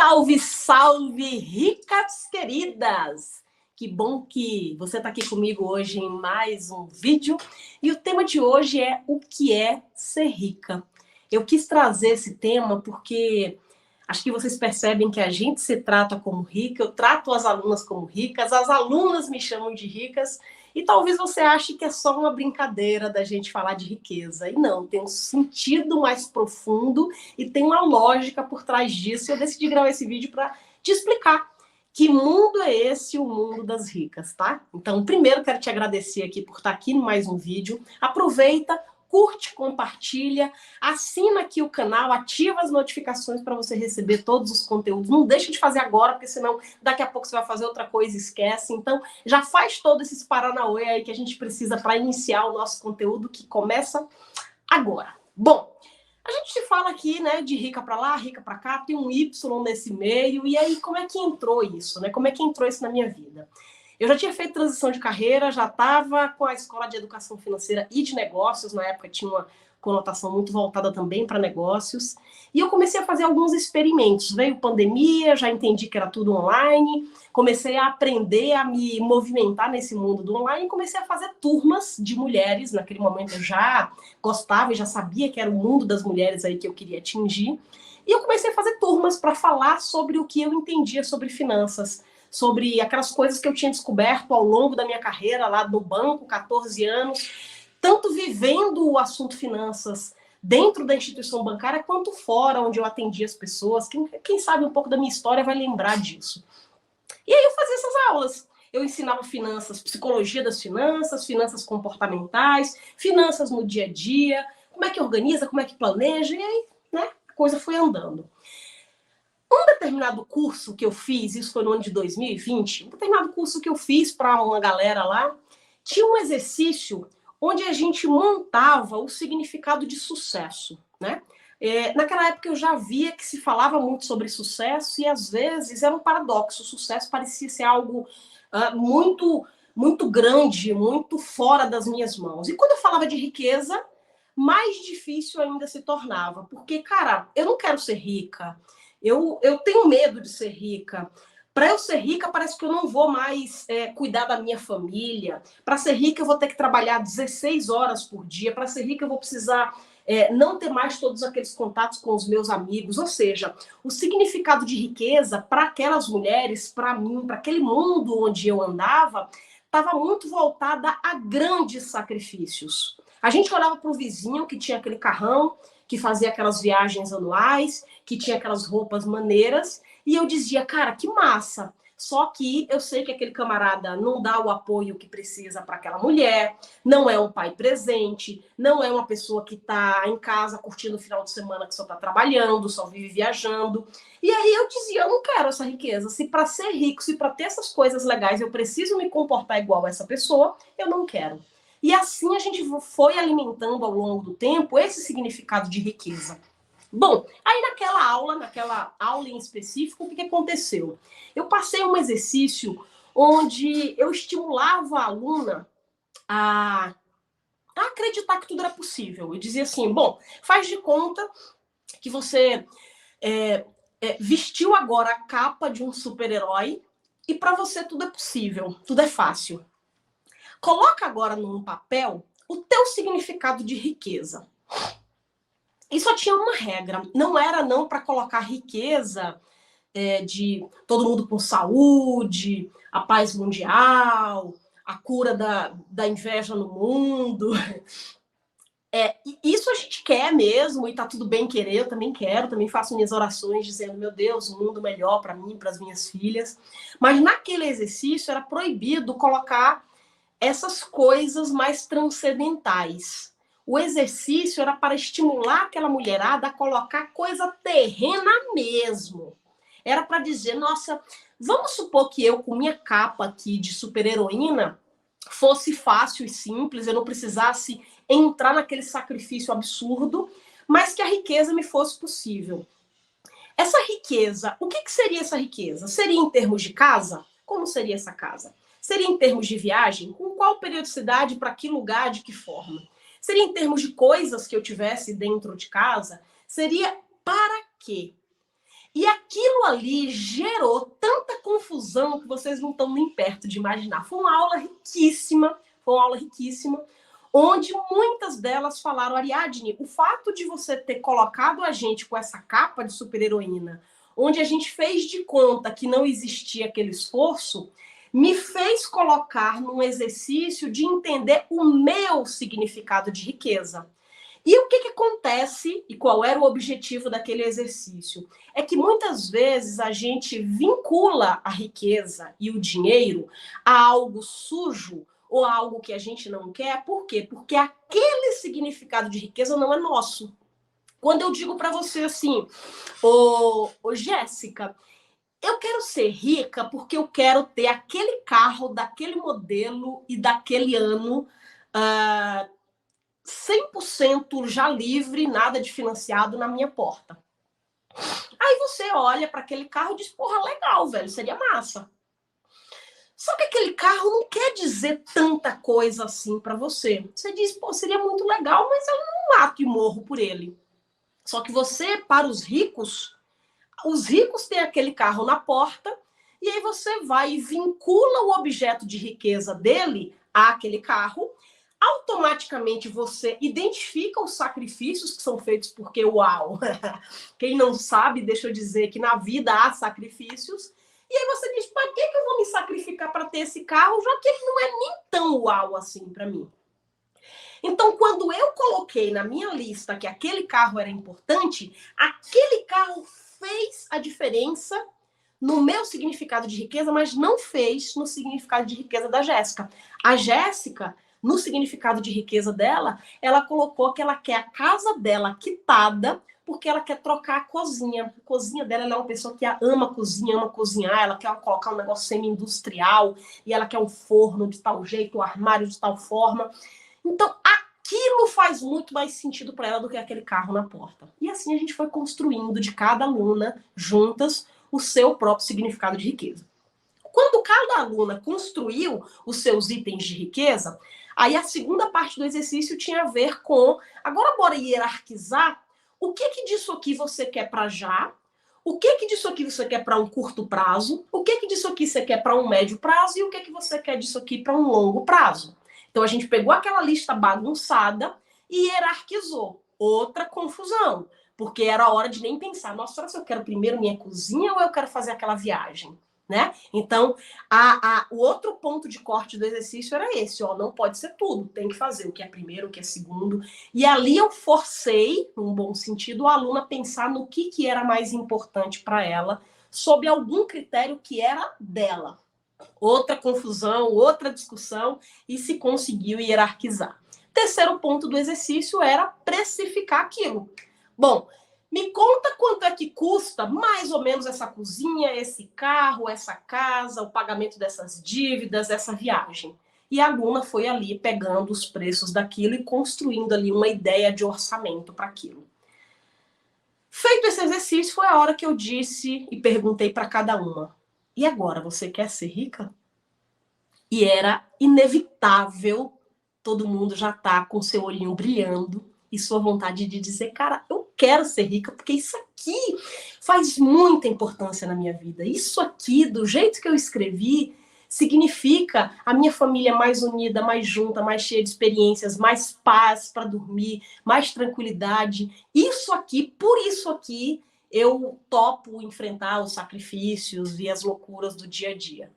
Salve, salve, ricas queridas! Que bom que você está aqui comigo hoje em mais um vídeo. E o tema de hoje é o que é ser rica. Eu quis trazer esse tema porque acho que vocês percebem que a gente se trata como rica, eu trato as alunas como ricas, as alunas me chamam de ricas, e talvez você ache que é só uma brincadeira da gente falar de riqueza. E não, tem um sentido mais profundo e tem uma lógica por trás disso. Eu decidi gravar esse vídeo para te explicar que mundo é esse, o mundo das ricas, tá? Então, primeiro quero te agradecer aqui por estar aqui em mais um vídeo. Aproveita, curte, compartilha, assina aqui o canal, ativa as notificações para você receber todos os conteúdos. Não deixa de fazer agora, porque senão daqui a pouco você vai fazer outra coisa e esquece. Então, já faz todos esses paranauê aí que a gente precisa para iniciar o nosso conteúdo, que começa agora. Bom, a gente se fala aqui, né, de rica para lá, rica para cá, tem um Y nesse meio, e aí como é que entrou isso, né? Como é que entrou isso na minha vida? Eu já tinha feito transição de carreira, já estava com a escola de educação financeira e de negócios, na época tinha uma conotação muito voltada também para negócios, e eu comecei a fazer alguns experimentos. Veio pandemia, já entendi que era tudo online, comecei a aprender a me movimentar nesse mundo do online, e comecei a fazer turmas de mulheres. Naquele momento eu já gostava e já sabia que era o mundo das mulheres aí que eu queria atingir, e eu comecei a fazer turmas para falar sobre o que eu entendia sobre finanças, sobre aquelas coisas que eu tinha descoberto ao longo da minha carreira lá no banco, 14 anos, tanto vivendo o assunto finanças dentro da instituição bancária, quanto fora, onde eu atendia as pessoas. Quem sabe um pouco da minha história vai lembrar disso. E aí eu fazia essas aulas. Eu ensinava finanças, psicologia das finanças, finanças comportamentais, finanças no dia a dia, como é que organiza, como é que planeja, e aí, né, a coisa foi andando. Um determinado curso que eu fiz, isso foi no ano de 2020, um determinado curso que eu fiz para uma galera lá, tinha um exercício onde a gente montava o significado de sucesso, né? Naquela época eu já via que se falava muito sobre sucesso e às vezes era um paradoxo. O sucesso parecia ser algo muito grande, muito fora das minhas mãos. E quando eu falava de riqueza, mais difícil ainda se tornava. Porque, cara, eu não quero ser rica. Eu tenho medo de ser rica. Para eu ser rica, parece que eu não vou mais cuidar da minha família. Para ser rica, eu vou ter que trabalhar 16 horas por dia. Para ser rica, eu vou precisar não ter mais todos aqueles contatos com os meus amigos. Ou seja, o significado de riqueza para aquelas mulheres, para mim, para aquele mundo onde eu andava, estava muito voltada a grandes sacrifícios. A gente olhava para o vizinho que tinha aquele carrão, que fazia aquelas viagens anuais, que tinha aquelas roupas maneiras, e eu dizia, cara, que massa. Só que eu sei que aquele camarada não dá o apoio que precisa para aquela mulher, não é um pai presente, não é uma pessoa que está em casa curtindo o final de semana, que só está trabalhando, só vive viajando. E aí eu dizia, eu não quero essa riqueza. Se para ser rico, se para ter essas coisas legais eu preciso me comportar igual a essa pessoa, eu não quero. E assim a gente foi alimentando ao longo do tempo esse significado de riqueza. Bom, aí naquela aula em específico, o que aconteceu? Eu passei um exercício onde eu estimulava a aluna a acreditar que tudo era possível. Eu dizia assim, bom, faz de conta que você vestiu agora a capa de um super-herói e para você tudo é possível, tudo é fácil. Coloca agora num papel o teu significado de riqueza. E só tinha uma regra, não era não para colocar riqueza de todo mundo com saúde, a paz mundial, a cura da inveja no mundo. Isso a gente quer mesmo, e tá tudo bem querer, eu também quero, também faço minhas orações dizendo, meu Deus, um mundo melhor para mim, para as minhas filhas. Mas naquele exercício era proibido colocar essas coisas mais transcendentais. O exercício era para estimular aquela mulherada a colocar coisa terrena mesmo. Era para dizer, nossa, vamos supor que eu, com minha capa aqui de super-heroína, fosse fácil e simples, eu não precisasse entrar naquele sacrifício absurdo, mas que a riqueza me fosse possível. Essa riqueza, o que seria essa riqueza? Seria em termos de casa? Como seria essa casa? Seria em termos de viagem? Com qual periodicidade, para que lugar, de que forma? Seria em termos de coisas que eu tivesse dentro de casa? Seria para quê? E aquilo ali gerou tanta confusão que vocês não estão nem perto de imaginar. Foi uma aula riquíssima, onde muitas delas falaram: Ariadne, o fato de você ter colocado a gente com essa capa de super-heroína, onde a gente fez de conta que não existia aquele esforço, me fez colocar num exercício de entender o meu significado de riqueza. E o que acontece e qual era o objetivo daquele exercício? É que muitas vezes a gente vincula a riqueza e o dinheiro a algo sujo ou a algo que a gente não quer. Por quê? Porque aquele significado de riqueza não é nosso. Quando eu digo para você assim, ô Jéssica, eu quero ser rica porque eu quero ter aquele carro daquele modelo e daquele ano, 100% já livre, nada de financiado na minha porta. Aí você olha para aquele carro e diz: porra, legal, velho, seria massa. Só que aquele carro não quer dizer tanta coisa assim para você. Você diz: pô, seria muito legal, mas eu não mato e morro por ele. Só que você, para os ricos têm aquele carro na porta, e aí você vai e vincula o objeto de riqueza dele àquele carro. Automaticamente você identifica os sacrifícios que são feitos, porque, uau, quem não sabe, deixa eu dizer que na vida há sacrifícios, e aí você diz: para que eu vou me sacrificar para ter esse carro, já que ele não é nem tão uau assim para mim? Então, quando eu coloquei na minha lista que aquele carro era importante, aquele carro fez a diferença no meu significado de riqueza, mas não fez no significado de riqueza da Jéssica. A Jéssica, no significado de riqueza dela, ela colocou que ela quer a casa dela quitada porque ela quer trocar a cozinha. A cozinha dela, ela é uma pessoa que ama cozinha, ama cozinhar, ela quer colocar um negócio semi-industrial e ela quer um forno de tal jeito, um armário de tal forma. Então, aquilo faz muito mais sentido para ela do que aquele carro na porta. E assim a gente foi construindo de cada aluna, juntas, o seu próprio significado de riqueza. Quando cada aluna construiu os seus itens de riqueza, aí a segunda parte do exercício tinha a ver com: agora bora hierarquizar o que disso aqui você quer para já, o que disso aqui você quer para um curto prazo, o que disso aqui você quer para um médio prazo e o que você quer disso aqui para um longo prazo. Então a gente pegou aquela lista bagunçada e hierarquizou. Outra confusão, porque era a hora de nem pensar: nossa, será que eu quero primeiro minha cozinha ou eu quero fazer aquela viagem? Né? Então, o outro ponto de corte do exercício era esse: ó, não pode ser tudo, tem que fazer o que é primeiro, o que é segundo. E ali eu forcei, num bom sentido, a aluna pensar no que era mais importante para ela, sob algum critério que era dela. Outra confusão, outra discussão, e se conseguiu hierarquizar. Terceiro ponto do exercício era precificar aquilo. Bom, me conta quanto é que custa mais ou menos essa cozinha, esse carro, essa casa, o pagamento dessas dívidas, essa viagem. E a aluna foi ali pegando os preços daquilo e construindo ali uma ideia de orçamento para aquilo. Feito esse exercício, foi a hora que eu disse e perguntei para cada uma: e agora, você quer ser rica? E era inevitável todo mundo já tá com seu olhinho brilhando e sua vontade de dizer: cara, eu quero ser rica porque isso aqui faz muita importância na minha vida. Isso aqui, do jeito que eu escrevi, significa a minha família mais unida, mais junta, mais cheia de experiências, mais paz para dormir, mais tranquilidade. Isso aqui, por isso aqui, eu topo enfrentar os sacrifícios e as loucuras do dia a dia.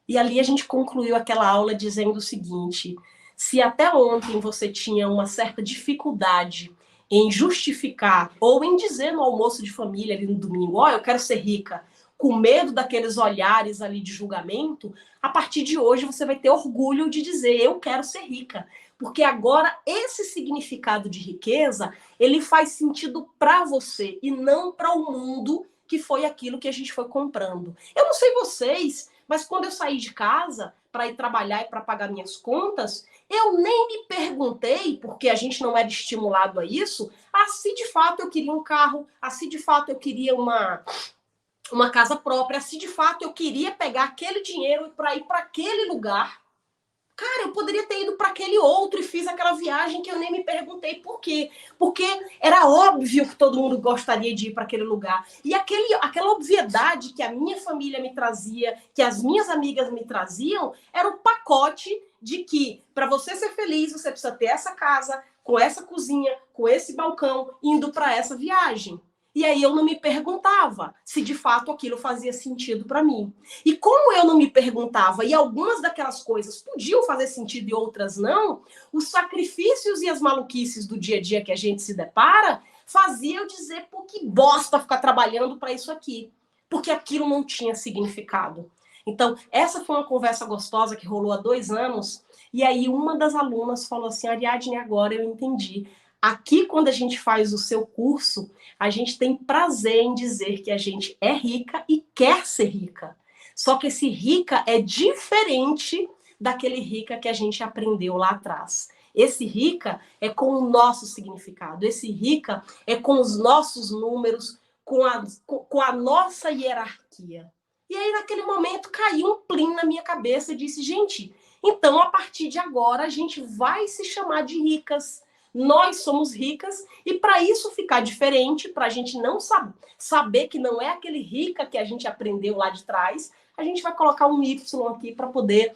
E ali a gente concluiu aquela aula dizendo o seguinte: se até ontem você tinha uma certa dificuldade em justificar ou em dizer no almoço de família ali no domingo: ó, eu quero ser rica, com medo daqueles olhares ali de julgamento, a partir de hoje você vai ter orgulho de dizer: eu quero ser rica. Porque agora esse significado de riqueza, ele faz sentido para você e não para o mundo, que foi aquilo que a gente foi comprando. Eu não sei vocês, mas quando eu saí de casa para ir trabalhar e para pagar minhas contas, eu nem me perguntei, porque a gente não era estimulado a isso, se de fato eu queria um carro, se de fato eu queria uma casa própria, se de fato eu queria pegar aquele dinheiro para ir para aquele lugar. Cara, eu poderia ter ido para aquele outro e fiz aquela viagem que eu nem me perguntei por quê. Porque era óbvio que todo mundo gostaria de ir para aquele lugar. E aquela obviedade que a minha família me trazia, que as minhas amigas me traziam, era o pacote de que para você ser feliz, você precisa ter essa casa, com essa cozinha, com esse balcão, indo para essa viagem. E aí eu não me perguntava se de fato aquilo fazia sentido para mim. E como eu não me perguntava, e algumas daquelas coisas podiam fazer sentido e outras não, os sacrifícios e as maluquices do dia a dia que a gente se depara fazia eu dizer, pô, que bosta ficar trabalhando para isso aqui. Porque aquilo não tinha significado. Então, essa foi uma conversa gostosa que rolou há 2 anos, e aí uma das alunas falou assim, Ariadne, agora eu entendi. Aqui, quando a gente faz o seu curso, a gente tem prazer em dizer que a gente é rica e quer ser rica. Só que esse rica é diferente daquele rica que a gente aprendeu lá atrás. Esse rica é com o nosso significado. Esse rica é com os nossos números, com a nossa hierarquia. E aí, naquele momento, caiu um plim na minha cabeça e disse, gente, então, a partir de agora, a gente vai se chamar de ricas. Nós somos ricas e para isso ficar diferente, para a gente não saber que não é aquele rica que a gente aprendeu lá de trás, a gente vai colocar um Y aqui para poder,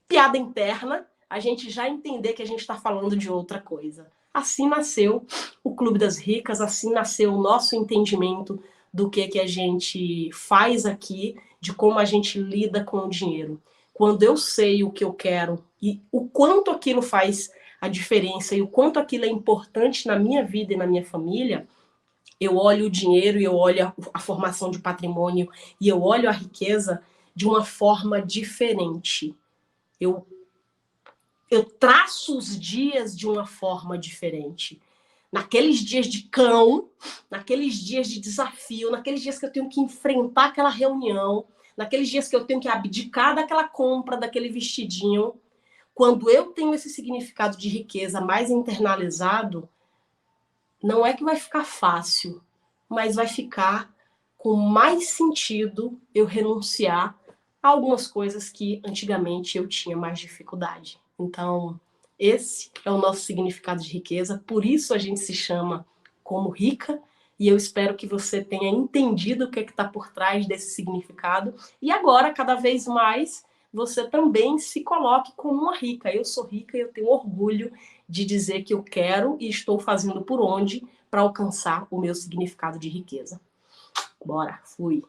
piada interna, a gente já entender que a gente está falando de outra coisa. Assim nasceu o Clube das Ricas, assim nasceu o nosso entendimento do que a gente faz aqui, de como a gente lida com o dinheiro. Quando eu sei o que eu quero e o quanto aquilo faz a diferença e o quanto aquilo é importante na minha vida e na minha família, eu olho o dinheiro e eu olho a formação de patrimônio e eu olho a riqueza de uma forma diferente. Eu traço os dias de uma forma diferente. Naqueles dias de cão, naqueles dias de desafio, naqueles dias que eu tenho que enfrentar aquela reunião, naqueles dias que eu tenho que abdicar daquela compra, daquele vestidinho, quando eu tenho esse significado de riqueza mais internalizado, não é que vai ficar fácil, mas vai ficar com mais sentido eu renunciar a algumas coisas que antigamente eu tinha mais dificuldade. Então, esse é o nosso significado de riqueza, por isso a gente se chama como rica, e eu espero que você tenha entendido o que está por trás desse significado, e agora, cada vez mais, você também se coloque como uma rica. Eu sou rica e eu tenho orgulho de dizer que eu quero e estou fazendo por onde para alcançar o meu significado de riqueza. Bora, fui!